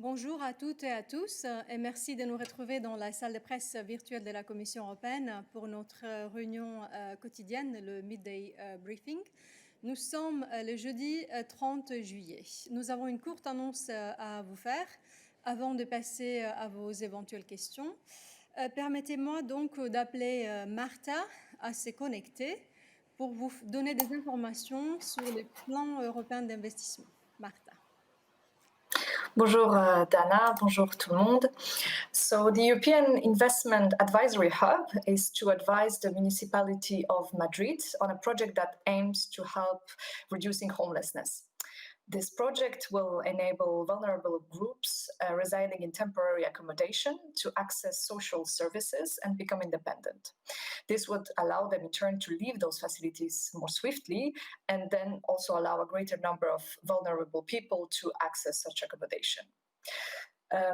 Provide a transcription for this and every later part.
Bonjour à toutes et à tous et merci de nous retrouver dans la salle de presse virtuelle de la Commission européenne pour notre réunion quotidienne, le Midday Briefing. Nous sommes le jeudi 30 juillet. Nous avons une courte annonce à vous faire avant de passer à vos éventuelles questions. Permettez-moi donc d'appeler Marta à se connecter pour vous donner des informations sur le plan européen d'investissement. Marta. Bonjour Dana, bonjour tout le monde. So the European Investment Advisory Hub is to advise the municipality of Madrid on a project that aims to help reducing homelessness. This project will enable vulnerable groups residing in temporary accommodation to access social services and become independent. This would allow them in turn to leave those facilities more swiftly and then also allow a greater number of vulnerable people to access such accommodation.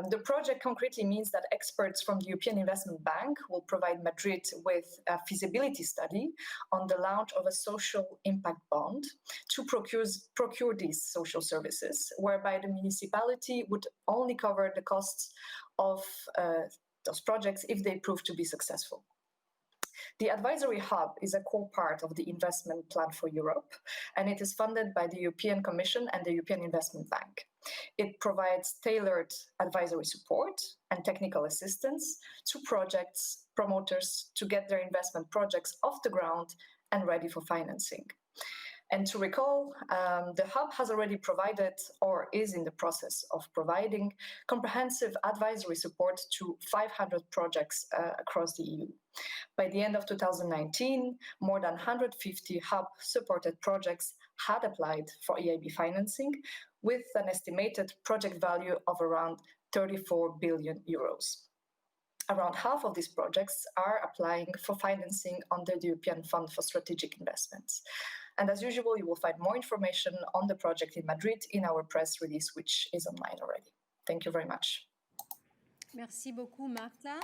The project concretely means that experts from the European Investment Bank will provide Madrid with a feasibility study on the launch of a social impact bond to procure these social services, whereby the municipality would only cover the costs of those projects if they prove to be successful. The Advisory Hub is a core part of the Investment Plan for Europe, and it is funded by the European Commission and the European Investment Bank. It provides tailored advisory support and technical assistance to projects promoters to get their investment projects off the ground and ready for financing. And to recall, the Hub has already provided or is in the process of providing comprehensive advisory support to 500 projects across the EU. By the end of 2019, more than 150 Hub-supported projects had applied for EIB financing, with an estimated project value of around 34 billion euros. Around half of these projects are applying for financing under the European Fund for Strategic Investments. And as usual, you will find more information on the project in Madrid in our press release, which is online already. Thank you very much. Merci beaucoup, Marta.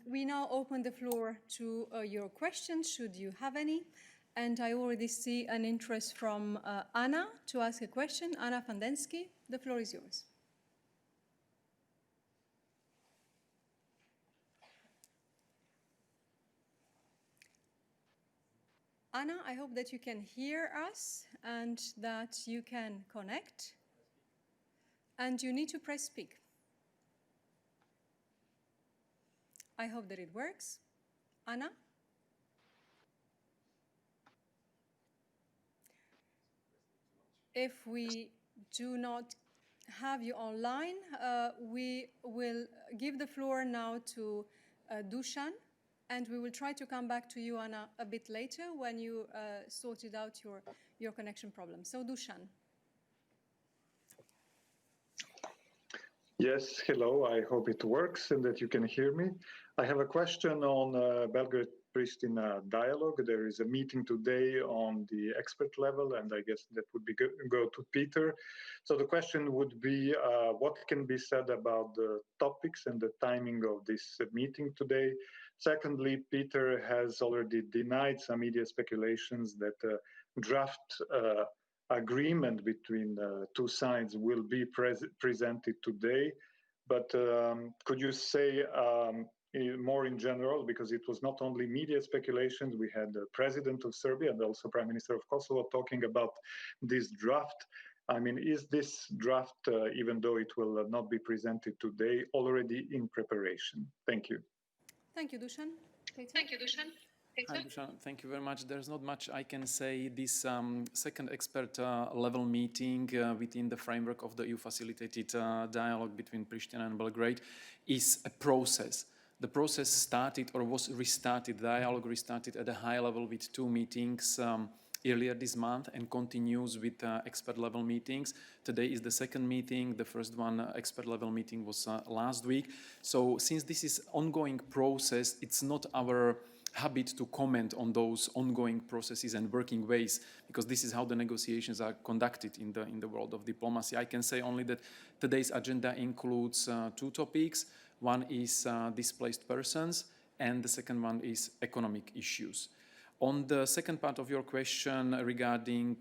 We now open the floor to your questions, should you have any. And I already see an interest from Anna to ask a question. Anna Fandensky, the floor is yours. Anna, I hope that you can hear us and that you can connect. And you need to press speak. I hope that it works. Anna? If we do not have you online, we will give the floor now to Dusan, and we will try to come back to you, Anna, a bit later when you sorted out your connection problem. So, Dusan. Yes, hello. I hope it works and that you can hear me. I have a question on Belgrade-Pristina dialogue. There is a meeting today on the expert level, and I guess that would be go to Peter. So the question would be, what can be said about the topics and the timing of this meeting today? Secondly, Peter has already denied some media speculations that draft agreement between two sides will be presented today. But could you say more in general, because it was not only media speculations, we had the president of Serbia and also Prime Minister of Kosovo talking about this draft. I mean, is this draft, even though it will not be presented today, already in preparation? Thank you. Thank you, Dusan. Thank you, Dusan. Hi, Dusan. Thank you very much. There's not much I can say. This second expert level meeting within the framework of the EU-facilitated dialogue between Pristina and Belgrade is a process. The process started or was restarted, the dialogue restarted at a high level with two meetings earlier this month and continues with expert level meetings. Today is the second meeting. The first one, expert level meeting, was last week. So since this is ongoing process, it's not our habit to comment on those ongoing processes and working ways, because this is how the negotiations are conducted in the world of diplomacy. I can say only that today's agenda includes two topics. One is displaced persons, and the second one is economic issues. On the second part of your question regarding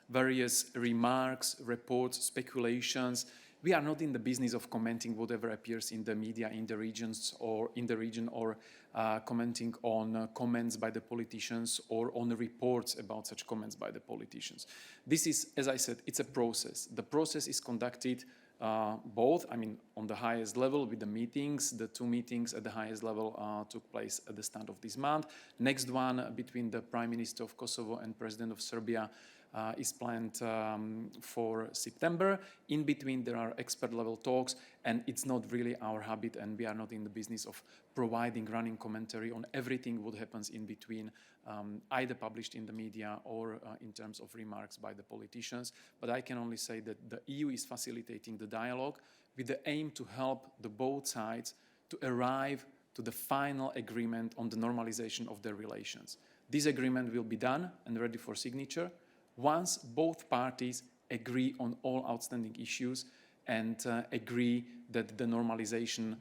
various remarks, reports, speculations, We are not in the business of commenting whatever appears in the media in the regions or in the region, or commenting on comments by the politicians or on reports about such comments by the politicians. This is, as I said, it's a process. The process is conducted both, I mean, on the highest level with the meetings. The 2 meetings at the highest level took place at the start of this month. Next one between the Prime Minister of Kosovo and President of Serbia is planned for September. In between, there are expert-level talks, and it's not really our habit, and we are not in the business of providing running commentary on everything what happens in between, either published in the media or in terms of remarks by the politicians. But I can only say that the EU is facilitating the dialogue with the aim to help the both sides to arrive to the final agreement on the normalization of their relations. This agreement will be done and ready for signature once both parties agree on all outstanding issues and agree that the normalization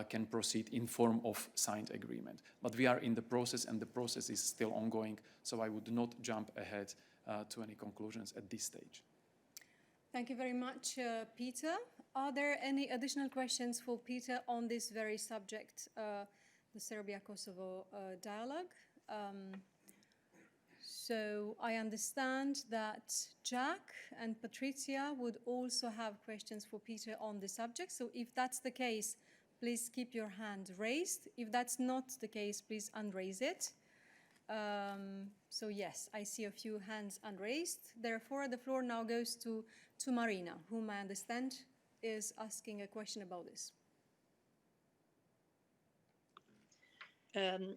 can proceed in form of signed agreement. But we are in the process, and the process is still ongoing, so I would not jump ahead to any conclusions at this stage. Thank you very much, Peter. Are there any additional questions for Peter on this very subject, the Serbia-Kosovo dialogue? So I understand that Jack and Patricia would also have questions for Peter on the subject. So if that's the case, please keep your hand raised. If that's not the case, please unraise it. So yes, I see a few hands unraised. Therefore, the floor now goes to Marina, whom I understand is asking a question about this.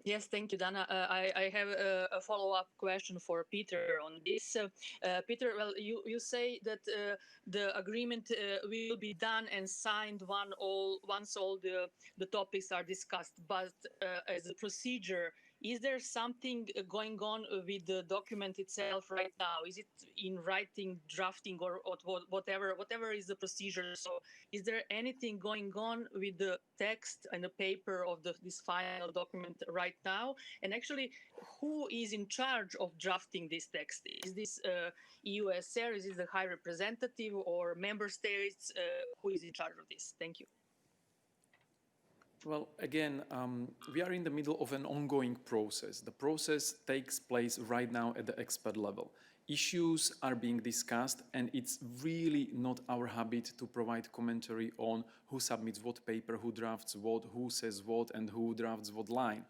Yes, thank you, Dana. I have a follow-up question for Peter on this. Peter, well, you say that the agreement will be done and signed once all the topics are discussed. But as a procedure, is there something going on with the document itself right now? Is it in writing, drafting, or whatever is the procedure? So is there anything going on with the text and the paper of this final document right now? And actually, who is in charge of drafting this text? Is this EUSR? Is it the High Representative or member states? Who is in charge of this? Thank you. Well, again, we are in the middle of an ongoing process. The process takes place right now at the expert level. Issues are being discussed, and it's really not our habit to provide commentary on who submits what paper, who drafts what, who says what, and who drafts what line.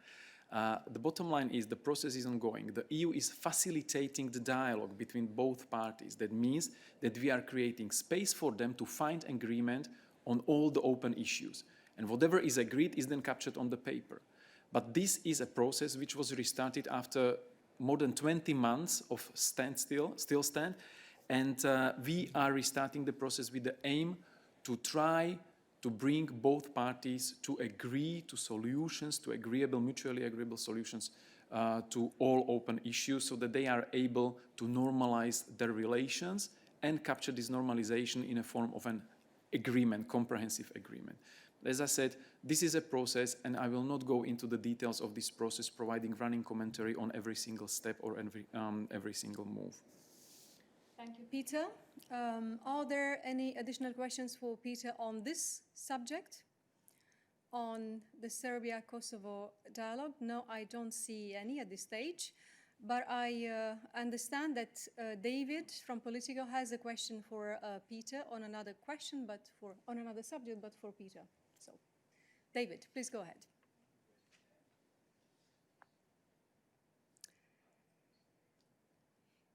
The bottom line is the process is ongoing. The EU is facilitating the dialogue between both parties. That means that we are creating space for them to find agreement on all the open issues. And whatever is agreed is then captured on the paper. But this is a process which was restarted after more than 20 months of still stand. And we are restarting the process with the aim to try to bring both parties to agree to solutions, to mutually agreeable solutions to all open issues, so that they are able to normalize their relations and capture this normalization in a form of an agreement, comprehensive agreement. As I said, this is a process, and I will not go into the details of this process, providing running commentary on every single step or every single move. Thank you, Peter. Are there any additional questions for Peter on this subject, on the Serbia-Kosovo dialogue? No, I don't see any at this stage. But I understand that David from Politico has a question for Peter on another question, but on another subject, but for Peter. So, David, please go ahead.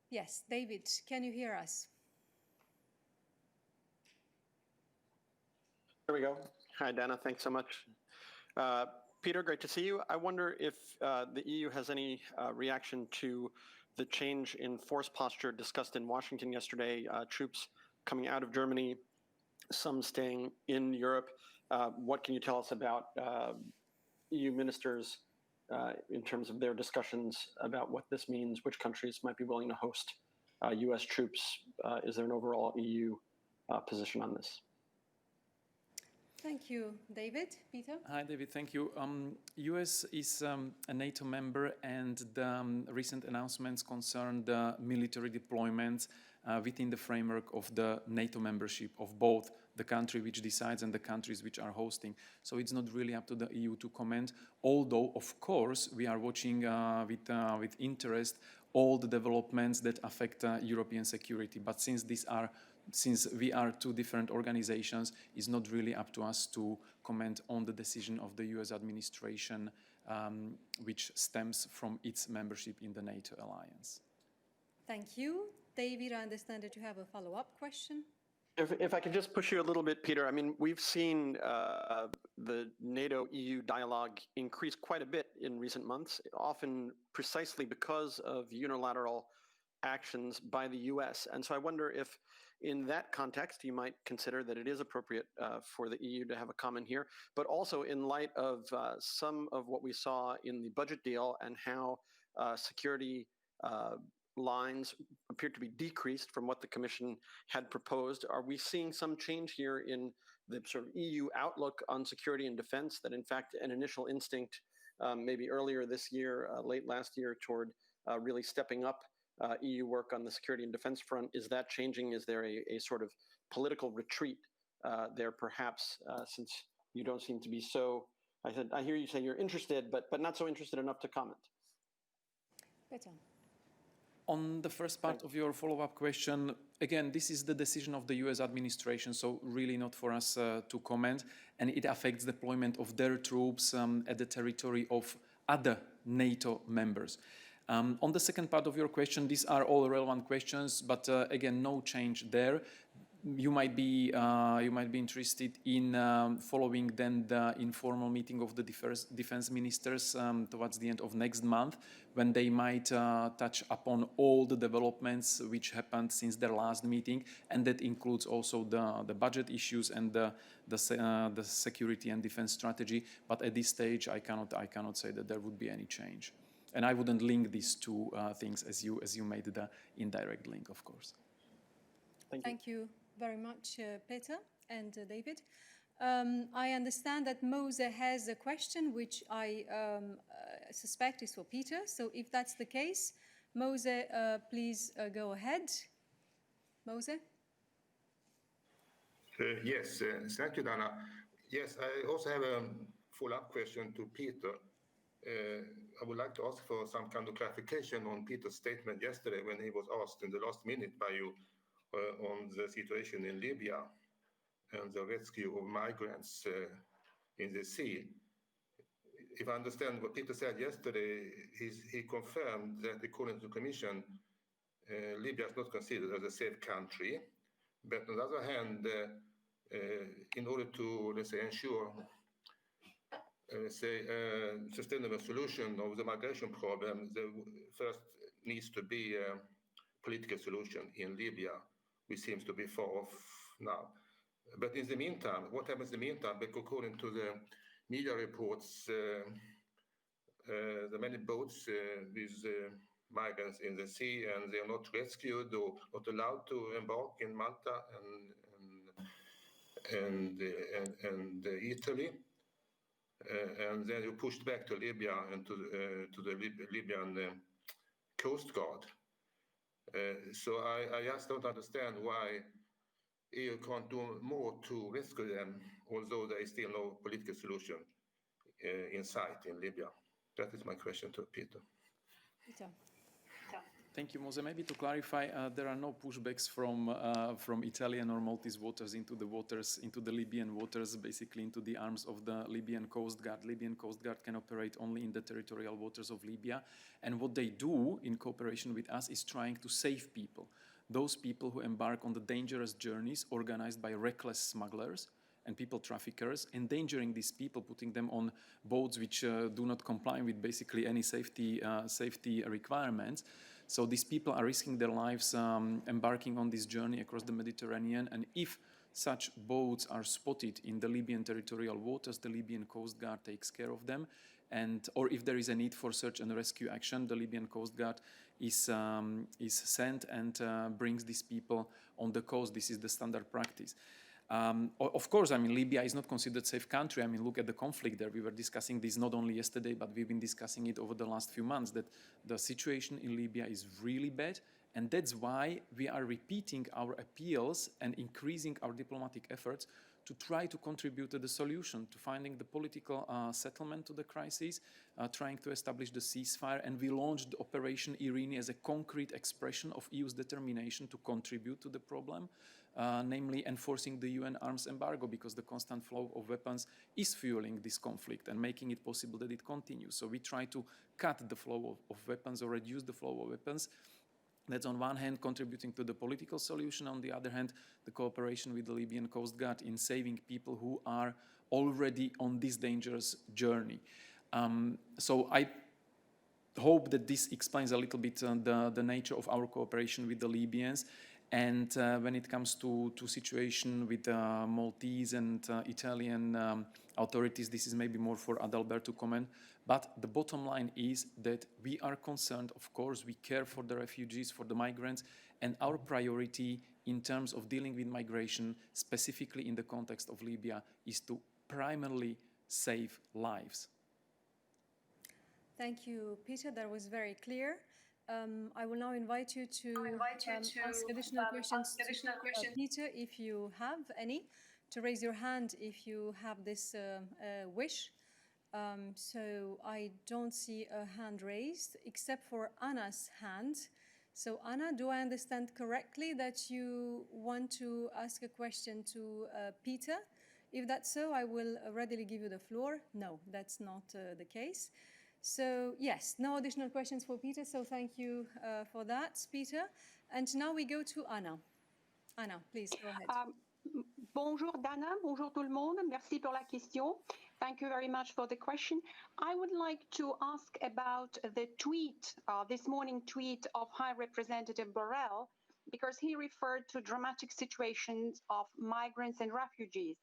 Yes, David, can you hear us? There we go. Hi, Dana. Thanks so much. Peter, great to see you. I wonder if the EU has any reaction to the change in force posture discussed in Washington yesterday, troops coming out of Germany, some staying in Europe. What can you tell us about EU ministers in terms of their discussions about what this means, which countries might be willing to host US troops? Is there an overall EU position on this? Thank you, David. Peter? Hi, David. Thank you. US is a NATO member, and the recent announcements concern the military deployments within the framework of the NATO membership of both the country which decides and the countries which are hosting. So it's not really up to the EU to comment, although, of course, we are watching with interest all the developments that affect European security. But since we are two different organizations, it's not really up to us to comment on the decision of the US administration, which stems from its membership in the NATO alliance. Thank you. David, I understand that you have a follow-up question. If I could just push you a little bit, Peter, I mean, we've seen the NATO-EU dialogue increase quite a bit in recent months, often precisely because of unilateral actions by the US. And so I wonder if in that context, you might consider that it is appropriate for the EU to have a comment here, but also in light of some of what we saw in the budget deal and how security lines appear to be decreased from what the Commission had proposed. Are we seeing some change here in the sort of EU outlook on security and defense that in fact an initial instinct maybe earlier this year, late last year, toward really stepping up EU work on the security and defense front, is that changing? Is there a sort of political retreat there perhaps, since you don't seem to be so, I hear you say you're interested, but not so interested enough to comment? Peter. On the first part of your follow-up question, again, this is the decision of the US administration, so really not for us to comment, and it affects deployment of their troops at the territory of other NATO members. On the second part of your question, these are all relevant questions, but again, no change there. You might be interested in following then the informal meeting of the defense ministers towards the end of next month, when they might touch upon all the developments which happened since their last meeting, and that includes also the budget issues and the security and defense strategy. But at this stage, I cannot say that there would be any change, and I wouldn't link these two things as you made the indirect link, of course. Thank you very much, Peter and David. I understand that Mose has a question which I suspect is for Peter. So if that's the case, Mose, please go ahead. Mose? Yes, thank you, Dana. Yes, I also have a follow-up question to Peter. I would like to ask for some kind of clarification on Peter's statement yesterday when he was asked in the last minute by you on the situation in Libya and the rescue of migrants in the sea. If I understand what Peter said yesterday, he confirmed that according to the Commission, Libya is not considered as a safe country. But on the other hand, in order to, let's say, ensure sustainable solution of the migration problem, there first needs to be a political solution in Libya, which seems to be far off now. But in the meantime, what happens in the meantime? Because according to the media reports, the many boats with migrants in the sea, and they are not rescued or not allowed to embark in Malta and Italy. And then you're pushed back to Libya and to the Libyan Coast Guard. So I just don't understand why EU can't do more to rescue them, although there is still no political solution in sight in Libya. That is my question to Peter. Peter. Thank you, Mose. Maybe to clarify, there are no pushbacks from Italian or Maltese waters, into the Libyan waters, basically into the arms of the Libyan Coast Guard. Libyan Coast Guard can operate only in the territorial waters of Libya. And what they do in cooperation with us is trying to save people. Those people who embark on the dangerous journeys organized by reckless smugglers and people traffickers, endangering these people, putting them on boats which do not comply with basically any safety requirements. So these people are risking their lives embarking on this journey across the Mediterranean, and if such boats are spotted in the Libyan territorial waters, the Libyan Coast Guard takes care of them, or if there is a need for search and rescue action, the Libyan Coast Guard is sent and brings these people on the coast. This is the standard practice. Of course, I mean, Libya is not considered a safe country. I mean, look at the conflict there. We were discussing this not only yesterday, but we've been discussing it over the last few months, that the situation in Libya is really bad, And that's why we are repeating our appeals and increasing our diplomatic efforts to try to contribute to the solution, to finding the political settlement to the crisis, trying to establish the ceasefire. And we launched Operation Irene as a concrete expression of EU's determination to contribute to the problem, namely enforcing the UN arms embargo, because the constant flow of weapons is fueling this conflict and making it possible that it continues. So we try to cut the flow of weapons or reduce the flow of weapons. That's on one hand contributing to the political solution, on the other hand the cooperation with the Libyan Coast Guard in saving people who are already on this dangerous journey. So I hope that this explains a little bit the nature of our cooperation with the Libyans. And when it comes to situation with Maltese and Italian authorities, this is maybe more for Adalbert to comment. But the bottom line is that we are concerned, of course, we care for the refugees, for the migrants, and our priority in terms of dealing with migration, specifically in the context of Libya, is to primarily save lives. Thank you, Peter. That was very clear. I will now invite you to ask additional questions to Peter, if you have any, to raise your hand if you have this wish. So I don't see a hand raised, except for Anna's hand. So Anna, do I understand correctly that you want to ask a question to Peter? If that's so, I will readily give you the floor. No, that's not the case. So yes, no additional questions for Peter, so thank you for that, Peter. And now we go to Anna. Anna, please go ahead. Bonjour Dana, bonjour tout le monde, merci pour la question. Thank you very much for the question. I would like to ask about the tweet, this morning tweet of High Representative Borrell, because he referred to dramatic situations of migrants and refugees.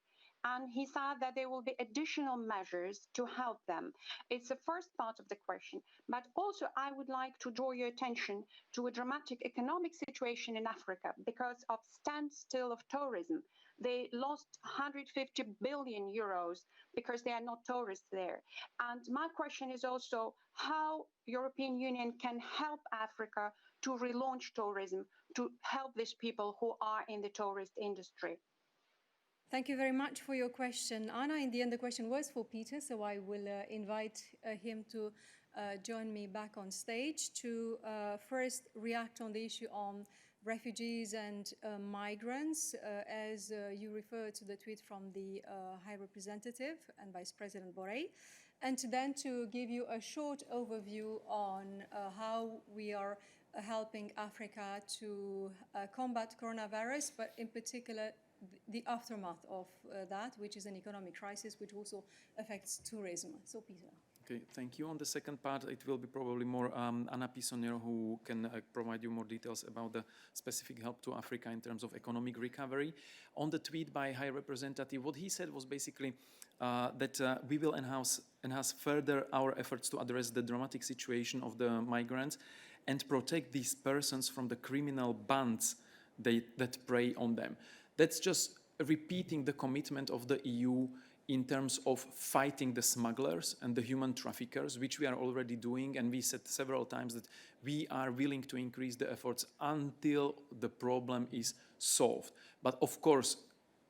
And he said that there will be additional measures to help them. It's the first part of the question. But also, I would like to draw your attention to a dramatic economic situation in Africa because of standstill of tourism. They lost 150 billion euros because there are no tourists there. And my question is also how European Union can help Africa to relaunch tourism, to help these people who are in the tourist industry. Thank you very much for your question, Anna. In the end, the question was for Peter, so I will invite him to join me back on stage to first react on the issue on refugees and migrants, as you refer to the tweet from the High Representative and Vice President Borrell, and then to give you a short overview on how we are helping Africa to combat coronavirus, but in particular the aftermath of that, which is an economic crisis, which also affects tourism. So, Peter. Okay, thank you. On the second part, it will be probably more Anna Pisonero who can provide you more details about the specific help to Africa in terms of economic recovery. On the tweet by High Representative, what he said was basically that we will enhance further our efforts to address the dramatic situation of the migrants and protect these persons from the criminal bands that prey on them. That's just repeating the commitment of the EU in terms of fighting the smugglers and the human traffickers, which we are already doing. And we said several times that we are willing to increase the efforts until the problem is solved. But of course,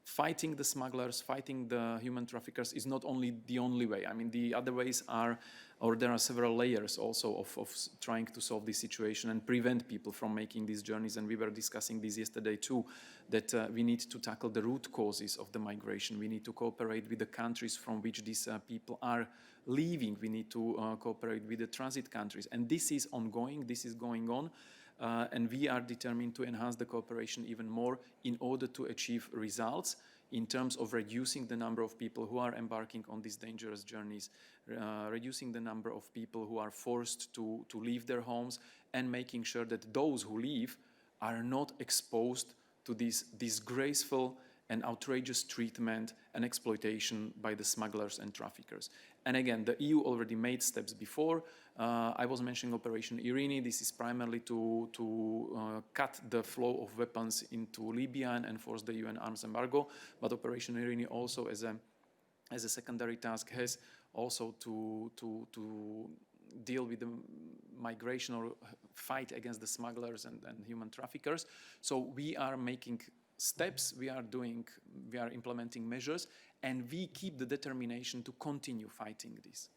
fighting the smugglers, fighting the human traffickers is not only the only way. I mean, the other ways are, or there are several layers also of trying to solve this situation and prevent people from making these journeys. And we were discussing this yesterday too, that we need to tackle the root causes of the migration. We need to cooperate with the countries from which these people are leaving. We need to cooperate with the transit countries. And this is ongoing, this is going on. And we are determined to enhance the cooperation even more in order to achieve results in terms of reducing the number of people who are embarking on these dangerous journeys, reducing the number of people who are forced to leave their homes, and making sure that those who leave are not exposed to this disgraceful and outrageous treatment and exploitation by the smugglers and traffickers. And again, the EU already made steps before. I was mentioning Operation Irene. This is primarily to cut the flow of weapons into Libya and enforce the UN arms embargo. But Operation Irene also, as a secondary task, has also to deal with the migration or fight against the smugglers and human traffickers. So we are making steps, we are implementing measures, and we keep the determination to continue fighting this.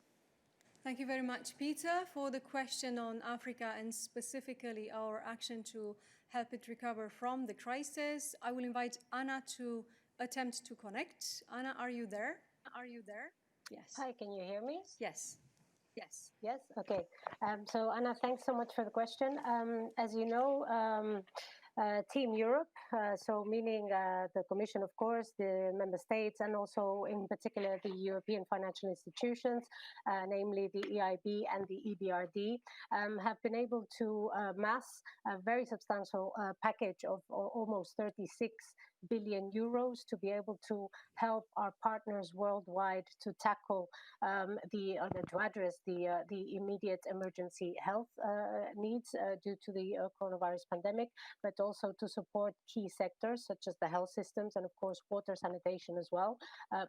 Thank you very much, Peter, for the question on Africa and specifically our action to help it recover from the crisis. I will invite Anna to attempt to connect. Anna, are you there? Yes. Hi, can you hear me? Yes. Yes, okay. So Anna, thanks so much for the question. As you know, Team Europe, so meaning the Commission, of course, the member states, and also in particular the European financial institutions, namely the EIB and the EBRD, have been able to mass a very substantial package of almost 36 billion euros to be able to help our partners worldwide to tackle to address the immediate emergency health needs due to the coronavirus pandemic, but also to support key sectors such as the health systems and of course water sanitation as well,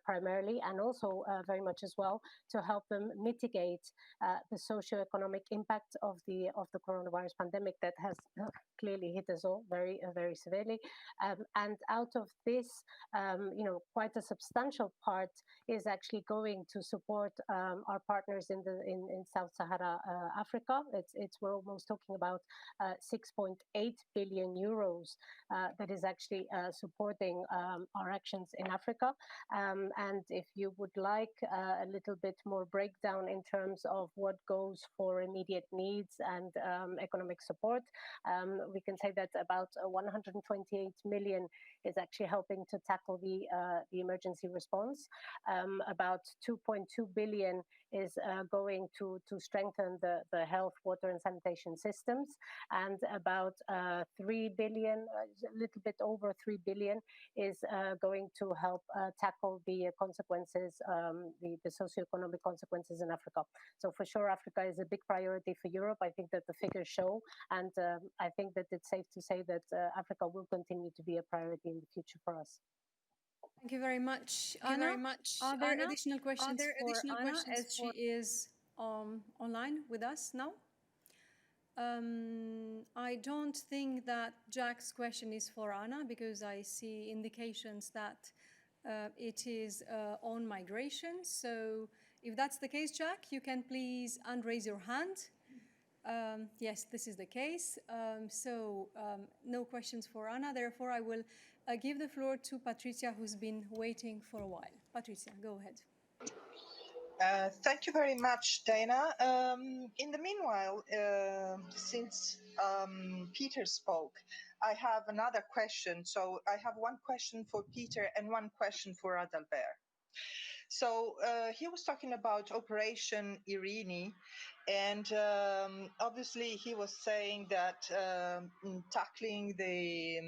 primarily, and also very much as well to help them mitigate the socioeconomic impact of the coronavirus pandemic that has clearly hit us all very severely. And out of this, quite a substantial part is actually going to support our partners in South Sahara Africa. We're almost talking about 6.8 billion euros that is actually supporting our actions in Africa. And if you would like a little bit more breakdown in terms of what goes for immediate needs and economic support, we can say that about 128 million is actually helping to tackle the emergency response. About 2.2 billion is going to strengthen the health, water and sanitation systems, and about 3 billion, a little bit over 3 billion is going to help tackle the consequences, the socioeconomic consequences in Africa. So for sure, Africa is a big priority for Europe. I think that the figures show, and I think that it's safe to say that Africa will continue to be a priority in the future for us. Thank you very much, Anna. Are there additional questions for Anna as she is online with us now? I don't think that Jack's question is for Anna because I see indications that it is on migration. So if that's the case, Jack, you can please unraise your hand. Yes, this is the case. No questions for Anna. Therefore, I will give the floor to Patricia, who's been waiting for a while. Patricia, go ahead. Thank you very much, Dana. In the meanwhile, since Peter spoke, I have another question. So I have one question for Peter and one question for Adalbert. So he was talking about Operation Irene, and obviously he was saying that tackling the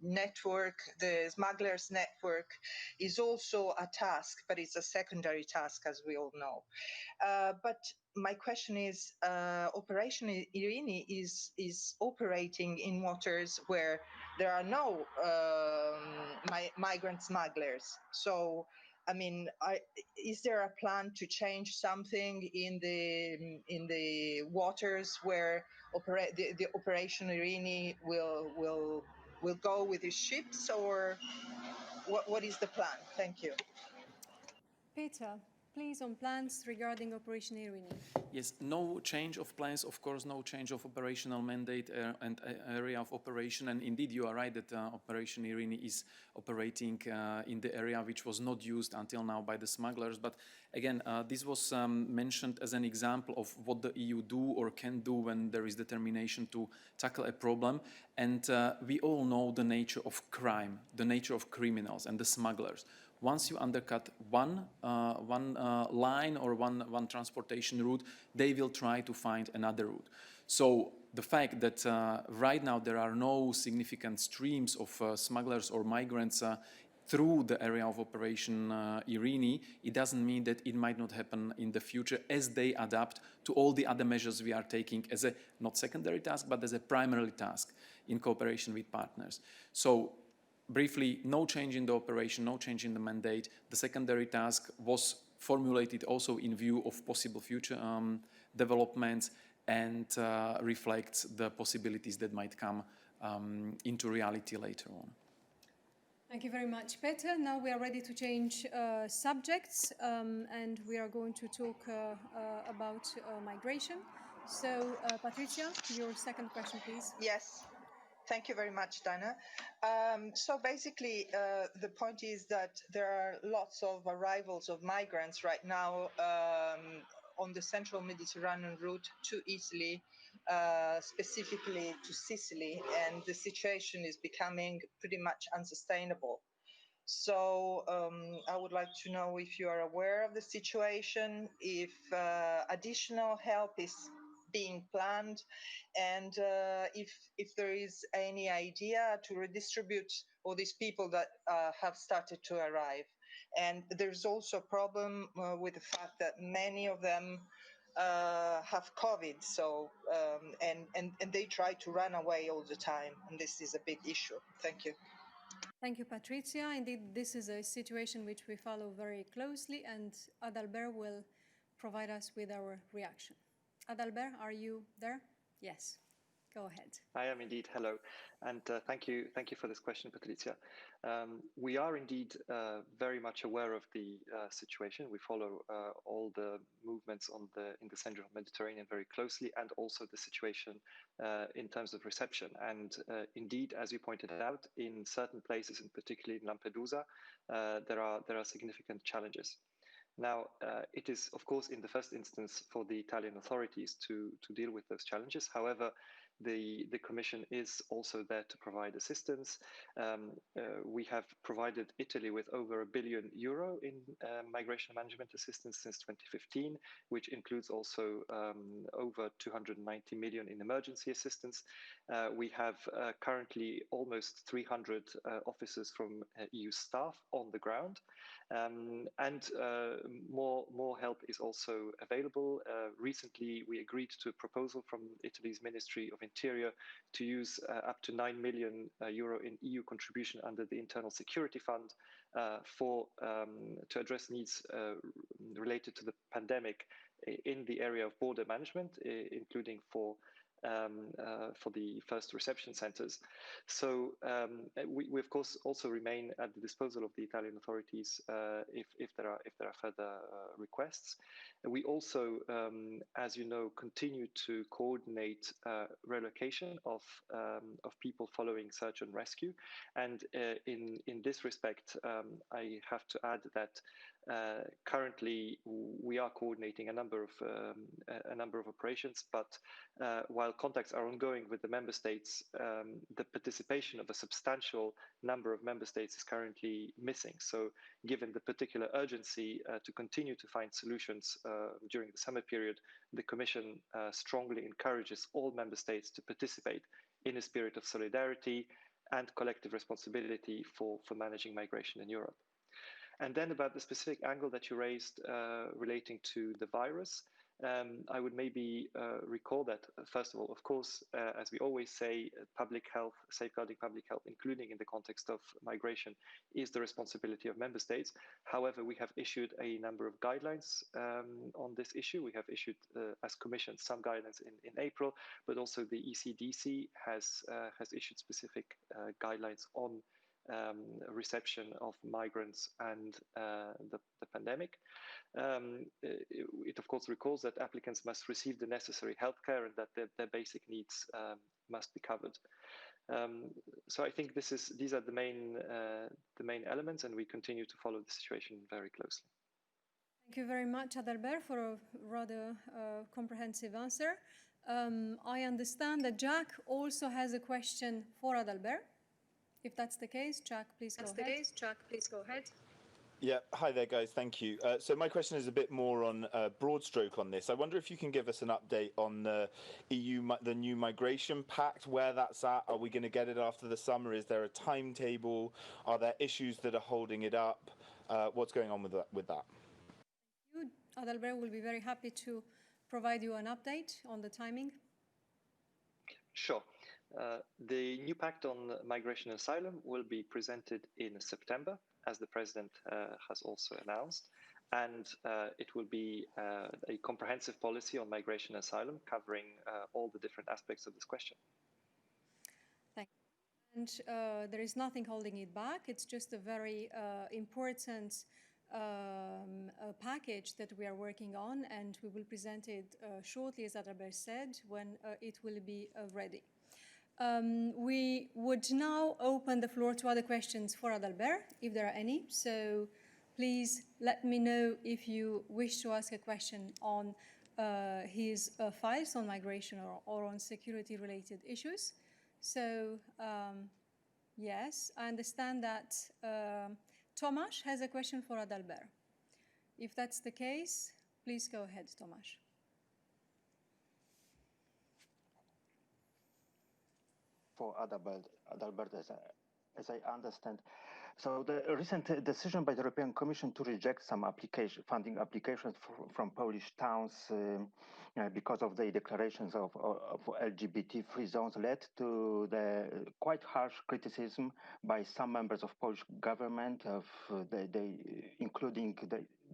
network, the smugglers network, is also a task, but it's a secondary task, as we all know. But my question is, Operation Irene is operating in waters where there are no migrant smugglers. So, I mean, is there a plan to change something in the waters where the Operation Irene will go with his ships, or what is the plan? Thank you. Peter, please, on plans regarding Operation Irene. Yes, no change of plans, of course, no change of operational mandate and area of operation. And indeed, you are right that Operation Irene is operating in the area which was not used until now by the smugglers. But again, this was mentioned as an example of what the EU do or can do when there is determination to tackle a problem. And we all know the nature of crime, the nature of criminals and the smugglers. Once you undercut one line or one transportation route, they will try to find another route. So the fact that right now there are no significant streams of smugglers or migrants through the area of Operation Irene, it doesn't mean that it might not happen in the future as they adapt to all the other measures we are taking as a not secondary task, but as a primary task in cooperation with partners. So briefly, no change in the operation, no change in the mandate. The secondary task was formulated also in view of possible future developments and reflects the possibilities that might come into reality later on. Thank you very much, Peter. Now we are ready to change subjects and we are going to talk about migration. So, Patricia, your second question, please. Yes. Thank you very much, Dana. So basically, the point is that there are lots of arrivals of migrants right now on the central Mediterranean route to Italy, specifically to Sicily, and the situation is becoming pretty much unsustainable. So I would like to know if you are aware of the situation, if additional help is being planned, and if there is any idea to redistribute all these people that have started to arrive. And there's also a problem with the fact that many of them have COVID, so and they try to run away all the time, and this is a big issue. Thank you. Thank you, Patricia. Indeed, this is a situation which we follow very closely, and Adalbert will provide us with our reaction. Adalbert, are you there? Yes. Go ahead. I am indeed. Hello, and thank you for this question, Patricia. We are indeed very much aware of the situation. We follow all the movements in the central Mediterranean very closely, and also the situation in terms of reception. And indeed, as you pointed out, in certain places, and particularly in Lampedusa, there are significant challenges. Now, it is, of course, in the first instance for the Italian authorities to deal with those challenges. However, the Commission is also there to provide assistance. We have provided Italy with over €1 billion in migration management assistance since 2015, which includes also over 290 million in emergency assistance. We have currently almost 300 officers from EU staff on the ground. And more help is also available. Recently, we agreed to a proposal from Italy's Ministry of Interior to use up to €9 million in EU contribution under the Internal Security Fund to address needs related to the pandemic in the area of border management, including for the first reception centers. So we of course also remain at the disposal of the Italian authorities if there are further requests. We also, as you know, continue to coordinate relocation of people following search and rescue. And in this respect, I have to add that currently we are coordinating a number of operations, but while contacts are ongoing with the member states, the participation of a substantial number of member states is currently missing. So given the particular urgency to continue to find solutions during the summer period, the Commission strongly encourages all member states to participate in a spirit of solidarity and collective responsibility for managing migration in Europe. And then about the specific angle that you raised relating to the virus, I would maybe recall that, first of all, of course, as we always say, public health, safeguarding public health, including in the context of migration, is the responsibility of member states. However, we have issued a number of guidelines on this issue. We have issued, as Commission, some guidelines in April, but also the ECDC has issued specific guidelines on reception of migrants and the pandemic. It of course recalls that applicants must receive the necessary healthcare and that their basic needs must be covered. So I think these are the main elements, and we continue to follow the situation very closely. Thank you very much, Adalbert, for a rather comprehensive answer. I understand that Jack also has a question for Adalbert. If that's the case, Jack, please go ahead. Yeah, hi there, guys. Thank you. So my question is a bit more on broad stroke on this. I wonder if you can give us an update on the the new migration pact, where that's at. Are we going to get it after the summer? Is there a timetable? Are there issues that are holding it up? What's going on with that? Adalbert will be very happy to provide you an update on the timing. Sure. The new pact on migration and asylum will be presented in September, as the President has also announced. and it will be a comprehensive policy on migration and asylum covering all the different aspects of this question. Thank you. And there is nothing holding it back. It's just a very important package that we are working on, and we will present it shortly, as Adalbert said, when it will be ready. We would now open the floor to other questions for Adalbert, if there are any. So please let me know if you wish to ask a question on his files on migration or on security-related issues. So yes, I understand that Tomasz has a question for Adalbert. If that's the case, please go ahead, Tomasz. For Adalbert, as I understand. So the recent decision by the European Commission to reject some funding applications from Polish towns because of the declarations of LGBT-free zones led to the quite harsh criticism by some members of Polish government of including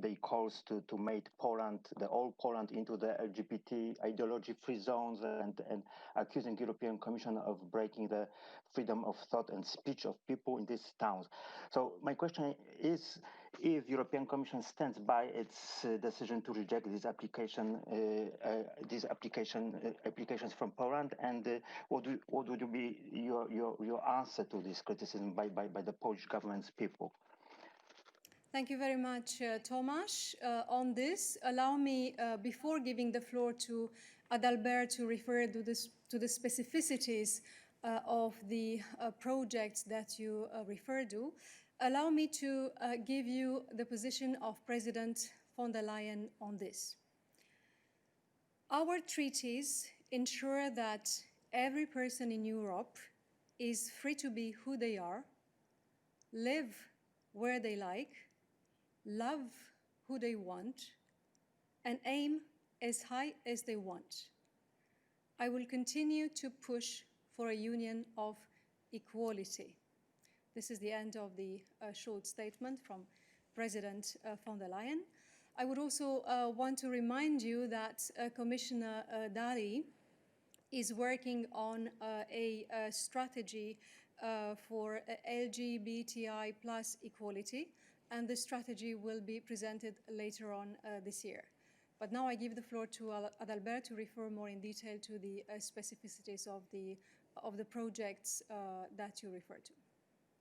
the calls to make Poland, the whole Poland, into the LGBT ideology-free zones and accusing European Commission of breaking the freedom of thought and speech of people in these towns. So my question is, if European Commission stands by its decision to reject this applications from Poland, and what would be your answer to this criticism by the Polish government's people? Thank you very much, Tomasz. On this, allow me, before giving the floor to Adalbert to refer to the specificities of the projects that you referred to, allow me to give you the position of President von der Leyen on this. Our treaties ensure that every person in Europe is free to be who they are, live where they like, love who they want, and aim as high as they want. I will continue to push for a union of equality. This is the end of the short statement from President von der Leyen. I would also want to remind you that Commissioner Dalli is working on a strategy for LGBTI plus equality, and the strategy will be presented later on this year. But now I give the floor to Adalbert to refer more in detail to the specificities of the projects that you refer to.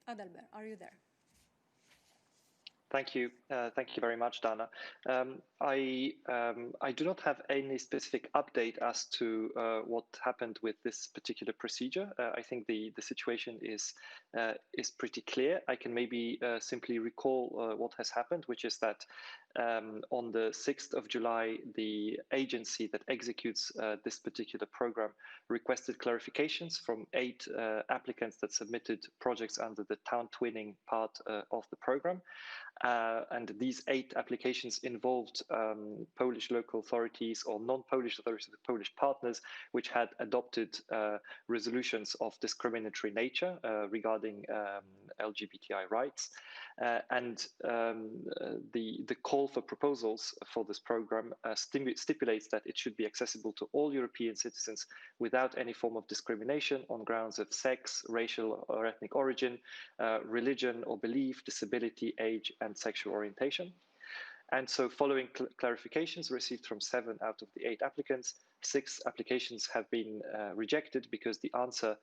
Adalbert, are you there? Thank you. Thank you very much, Dana. I do not have any specific update as to what happened with this particular procedure. I think the situation is pretty clear. I can maybe simply recall what has happened, which is that on the 6th of July, the agency that executes this particular program requested clarifications from 8 applicants that submitted projects under the town twinning part of the program. And these 8 applications involved Polish local authorities or non-Polish authorities, Polish partners, which had adopted resolutions of discriminatory nature regarding LGBTI rights. And the call for proposals for this program stipulates that it should be accessible to all European citizens without any form of discrimination on grounds of sex, racial or ethnic origin, religion or belief, disability, age, and sexual orientation. And so following clarifications received from 7 out of the 8 applicants, 6 applications have been rejected because the answer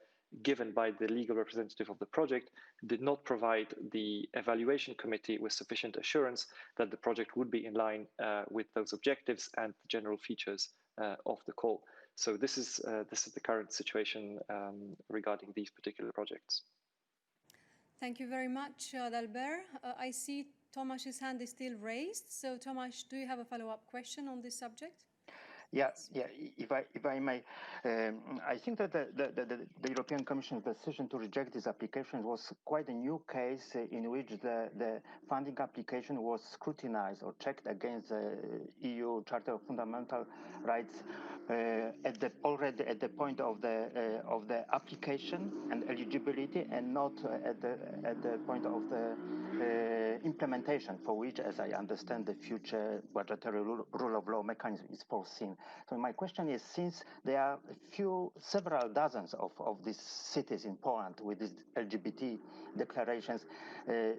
given by the legal representative of the project did not provide the evaluation committee with sufficient assurance that the project would be in line with those objectives and the general features of the call. So this is the current situation regarding these particular projects. Thank you very much, Adalbert. I see Tomasz's hand is still raised. So Tomasz, do you have a follow-up question on this subject? Yeah. If I may, I think that the European Commission's decision to reject this application was quite a new case in which the funding application was scrutinized or checked against the EU Charter of Fundamental Rights already at the point of the application and eligibility, and not at the point of the implementation for which, as I understand, the future budgetary rule of law mechanism is foreseen. So my question is, since there are several dozens of these cities in Poland with these LGBT declarations,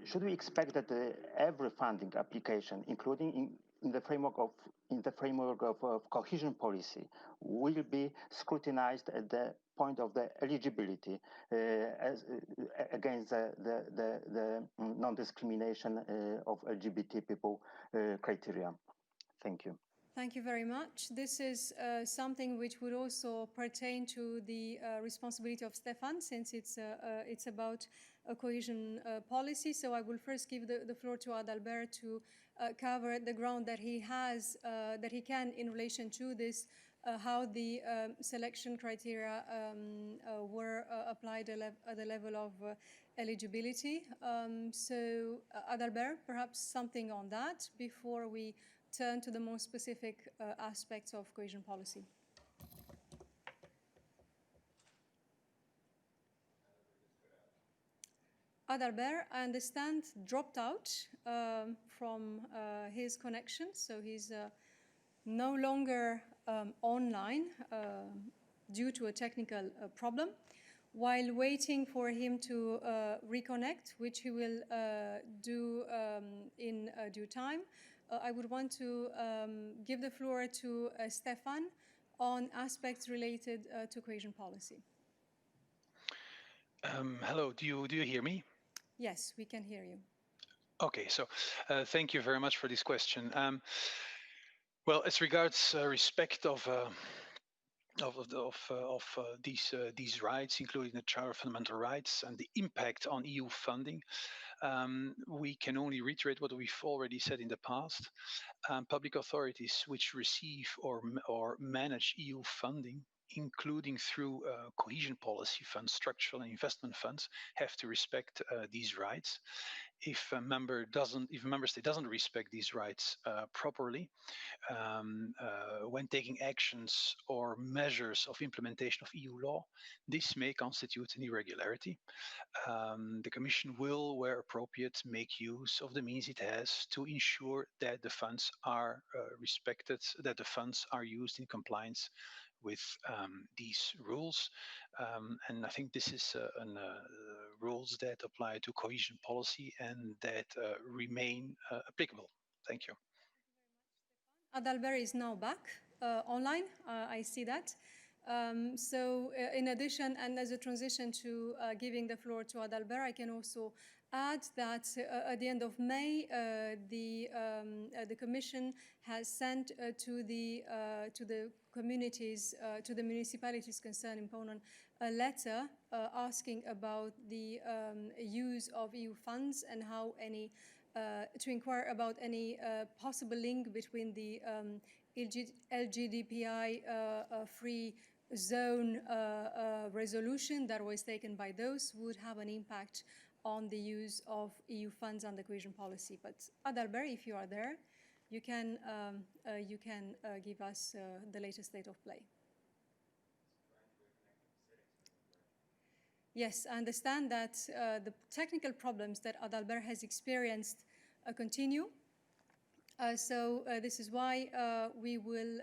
should we expect that every funding application, including in the framework of cohesion policy, will be scrutinized at the point of the eligibility against the non-discrimination of LGBT people criteria? Thank you. Thank you very much. This is something which would also pertain to the responsibility of Stefan, since it's about a cohesion policy. So I will first give the floor to Adalbert to cover the ground that he has, that he can in relation to this, how the selection criteria were applied at the level of eligibility. So Adalbert, perhaps something on that before we turn to the more specific aspects of cohesion policy. Adalbert, I understand, dropped out from his connection, so he's no longer online due to a technical problem. While waiting for him to reconnect, which he will do in due time, I would want to give the floor to Stefan on aspects related to cohesion policy. Hello, do you hear me? Yes, we can hear you. Okay, so thank you very much for this question. Well, as regards respect of these rights, including the Charter of Fundamental Rights and the impact on EU funding, we can only reiterate what we've already said in the past. Public authorities which receive or manage EU funding, including through cohesion policy funds, structural and investment funds, have to respect these rights. If a member state doesn't respect these rights properly, when taking actions or measures of implementation of EU law, this may constitute an irregularity. The Commission will, where appropriate, make use of the means it has to ensure that the funds are respected, that the funds are used in compliance with these rules. And I think this is rules that apply to cohesion policy and that remain applicable. Thank you. Adalbert is now back online. I see that. So in addition, and as a transition to giving the floor to Adalbert, I can also add that at the end of May, the Commission has sent to the communities, to the municipalities concerned in Poland, a letter asking about the use of EU funds and how any to inquire about any possible link between the LGDPI free zone resolution that was taken by those who would have an impact on the use of EU funds under cohesion policy. But Adalbert, if you are there, you can give us the latest state of play. Yes, I understand that the technical problems that Adalbert has experienced continue. So this is why we will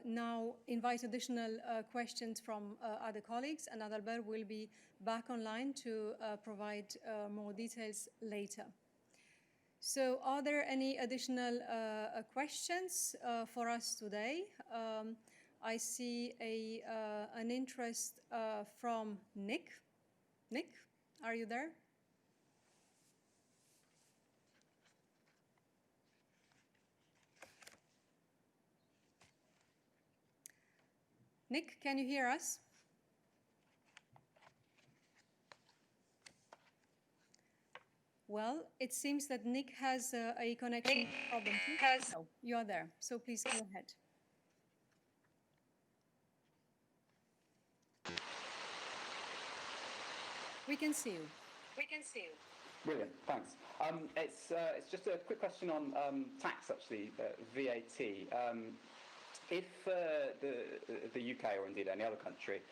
now invite additional questions from other colleagues, and Adalbert will be back online to provide more details later. So are there any additional questions for us today? I see an interest from Nick. Nick, are you there? Nick, can you hear us? Well, it seems that Nick has a connection problem too. No, you are there, so please go ahead. We can see you. We can see you. Brilliant, thanks. It's just a quick question on tax, actually, VAT. If the UK or indeed any other country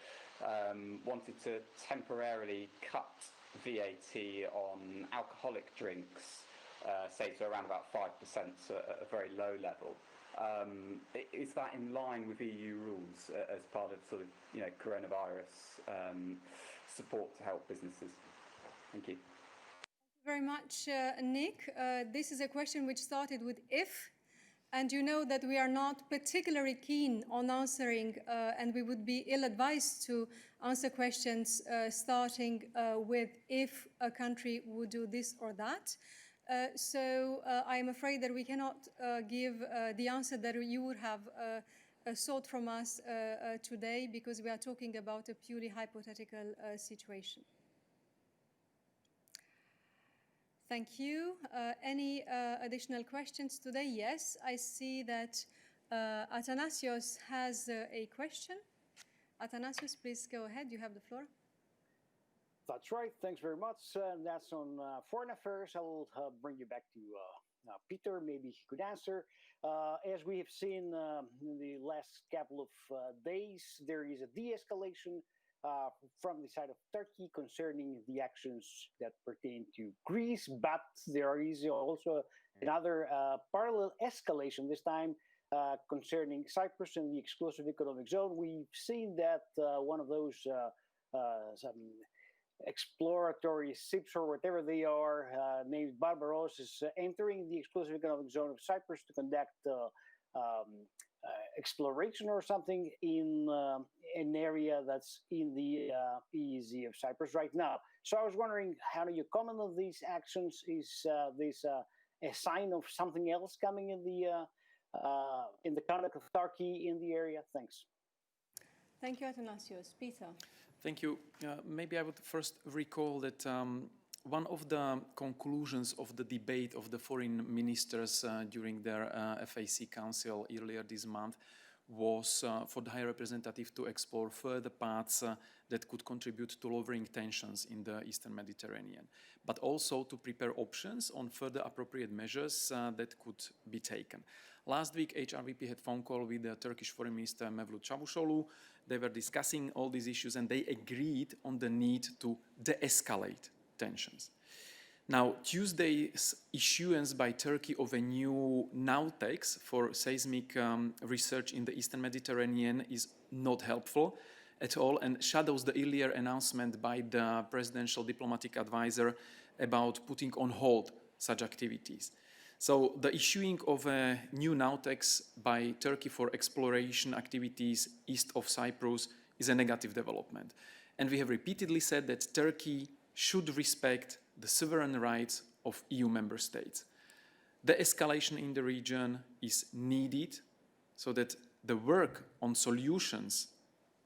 wanted to temporarily cut VAT on alcoholic drinks, say to around about 5%, so at a very low level. Is that in line with EU rules as part of sort of, you know, coronavirus support to help businesses? Thank you. Very much, Nick. This is a question which started with if, and you know that we are not particularly keen on answering, and we would be ill-advised to answer questions starting with if a country would do this or that. So I am afraid that we cannot give the answer that you would have sought from us today, because we are talking about a purely hypothetical situation. Thank you. Any additional questions today? Yes, I see that Athanasios has a question. Athanasios, please go ahead. You have the floor. That's right. Thanks very much. That's on foreign affairs. I will bring you back to Peter. Maybe he could answer. As we have seen in the last couple of days, there is a de-escalation from the side of Turkey concerning the actions that pertain to Greece, but there is also another parallel escalation, this time concerning Cyprus and the exclusive economic zone. We've seen that one of those some exploratory ships or whatever they are, named Barbaros, is entering the exclusive economic zone of Cyprus to conduct exploration or something in an area that's in the EEZ of Cyprus right now. So I was wondering, how do you comment on these actions? Is this a sign of something else coming in the conduct of Turkey in the area? Thanks. Thank you, Athanasios. Peter. Thank you. Maybe I would first recall that one of the conclusions of the debate of the foreign ministers during their FAC Council earlier this month was for the High Representative to explore further paths that could contribute to lowering tensions in the Eastern Mediterranean, but also to prepare options on further appropriate measures that could be taken. Last week, HRVP had a phone call with the Turkish Foreign Minister Mevlut Çavuşoğlu. They were discussing all these issues and they agreed on the need to de-escalate tensions. Now, Tuesday's issuance by Turkey of a new NAVTEX for seismic research in the Eastern Mediterranean is not helpful at all and shadows the earlier announcement by the presidential diplomatic advisor about putting on hold such activities. So the issuing of a new NAVTEX by Turkey for exploration activities east of Cyprus is a negative development. And we have repeatedly said that Turkey should respect the sovereign rights of EU member states. The escalation in the region is needed so that the work on solutions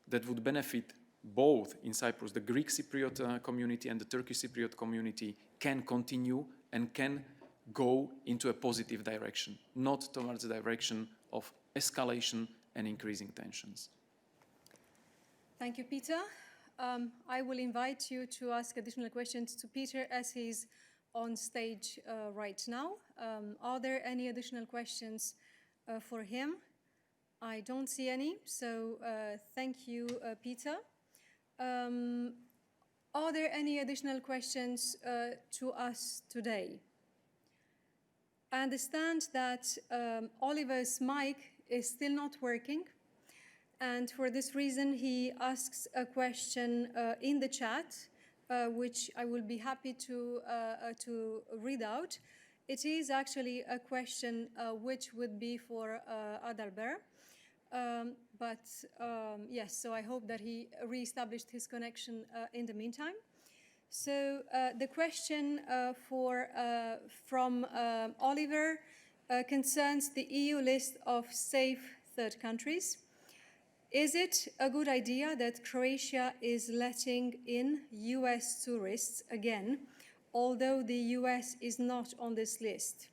that would benefit both in Cyprus, the Greek Cypriot community and the Turkish Cypriot community can continue and can go into a positive direction, not towards the direction of escalation and increasing tensions. Thank you, Peter. I will invite you to ask additional questions to Peter as he's on stage right now. Are there any additional questions for him? I don't see any, so thank you, Peter. Are there any additional questions to us today? I understand that Oliver's mic is still not working, and for this reason he asks a question in the chat, which I will be happy to read out. It is actually a question which would be for Adalbert, but yes, so I hope that he re-established his connection in the meantime. So the question from Oliver concerns the EU list of safe third countries. Is it a good idea that Croatia is letting in US tourists again, although the US is not on this list?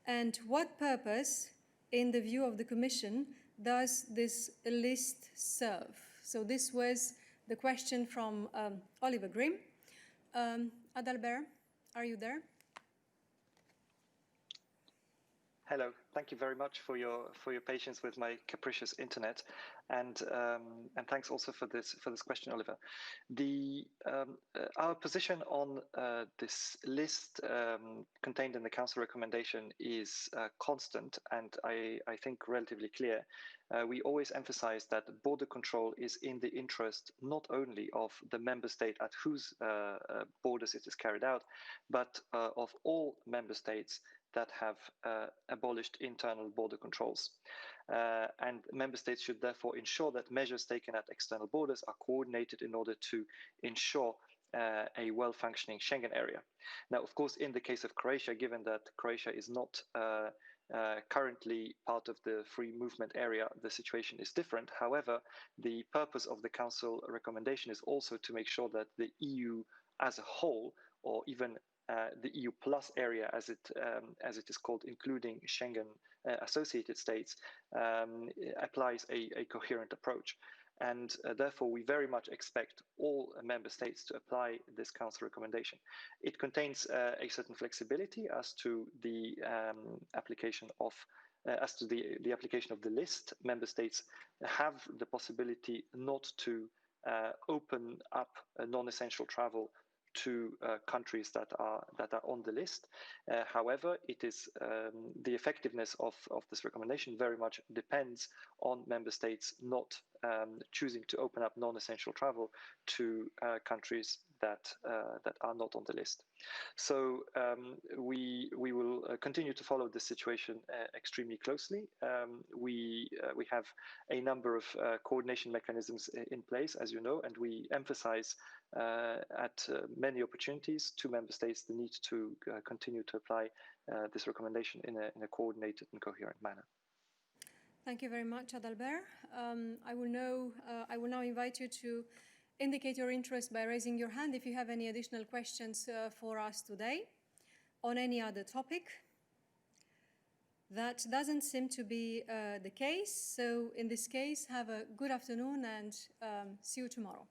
And what purpose, in the view of the Commission, does this list serve? So this was the question from Oliver Grimm. Adalbert, are you there? Hello. Thank you very much for your patience with my capricious internet, and thanks also for this question, Oliver. Our position on this list contained in the Council recommendation is constant, and I think relatively clear. We always emphasize that border control is in the interest not only of the member state at whose borders it is carried out, but of all member states that have abolished internal border controls. And member states should therefore ensure that measures taken at external borders are coordinated in order to ensure a well-functioning Schengen area. Now, of course, in the case of Croatia, given that Croatia is not currently part of the free movement area, the situation is different. However, the purpose of the Council recommendation is also to make sure that the EU as a whole, or even the EU plus area, as it is called, including Schengen associated states, applies a coherent approach. And therefore, we very much expect all member states to apply this Council recommendation. It contains a certain flexibility as to the application of the application of the list. Member states have the possibility not to open up non-essential travel to countries that are on the list. However, it is the effectiveness of this recommendation very much depends on member states not choosing to open up non-essential travel to countries that are not on the list. So we will continue to follow this situation extremely closely. We have a number of coordination mechanisms in place, as you know, and we emphasize at many opportunities to member states the need to continue to apply this recommendation in a coordinated and coherent manner. Thank you very much, Adalbert. I will now invite you to indicate your interest by raising your hand if you have any additional questions for us today on any other topic. That doesn't seem to be the case. So in this case, have a good afternoon and see you tomorrow.